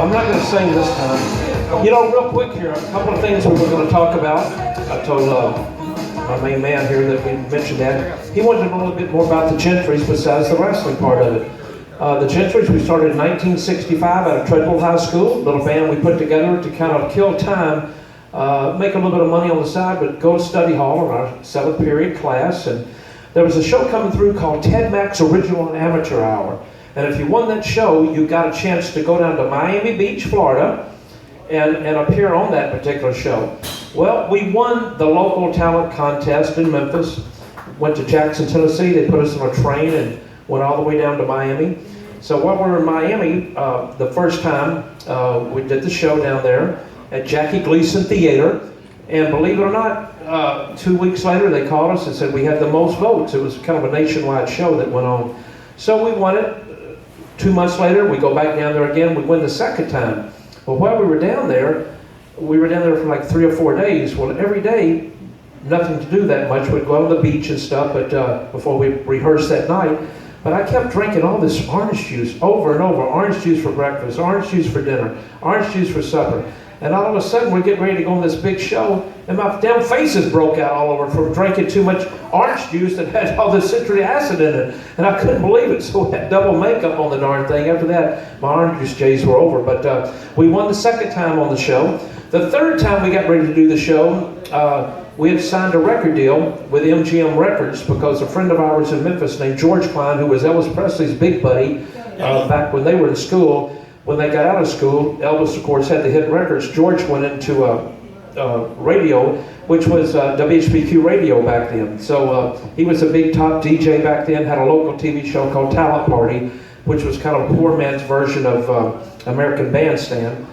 I'm not going to sing this time. You know, real quick here, a couple of things we were going to talk about. I told my main man here that we mentioned that. He wanted to know a little bit more about the Gentrys besides the wrestling part of it. The Gentrys, we started in 1965 out of Treadwell High School, a little band we put together to kind of kill time, make a little bit of money on the side, but go to study hall in our 7th period class. And there was a show coming through called Ted Mack's Original Amateur Hour. And if you won that show, you got a chance to go down to Miami Beach, Florida, and appear on that particular show. Well, we won the local talent contest in Memphis, went to Jackson, Tennessee. They put us on a train and went all the way down to Miami. So while we were in Miami, the first time, we did the show down there at Jackie Gleason Theater. And believe it or not, 2 weeks later, they called us and said we had the most votes. It was kind of a nationwide show that went on. So we won it. 2 months later, we go back down there again. We win the second time. Well, while we were down there for like 3 or 4 days. Well, every day, nothing to do that much. We'd go to the beach and stuff, but before we rehearsed that night. But I kept drinking all this orange juice over and over. Orange juice for breakfast, orange juice for dinner, orange juice for supper. And all of a sudden, we're getting ready to go on this big show, and my damn faces broke out all over from drinking too much orange juice that had all this citric acid in it. And I couldn't believe it, so I had double makeup on the darn thing. After that, my orange juice days were over. But we won the second time on the show. The third time we got ready to do the show, we had signed a record deal with MGM Records because a friend of ours in Memphis named George Klein, who was Elvis Presley's big buddy back when they were in school. When they got out of school, Elvis, of course, had the hit records. George went into radio, which was WHBQ radio back then. So he was a big top DJ back then, had a local TV show called Talent Party, which was kind of a poor man's version of American Bandstand.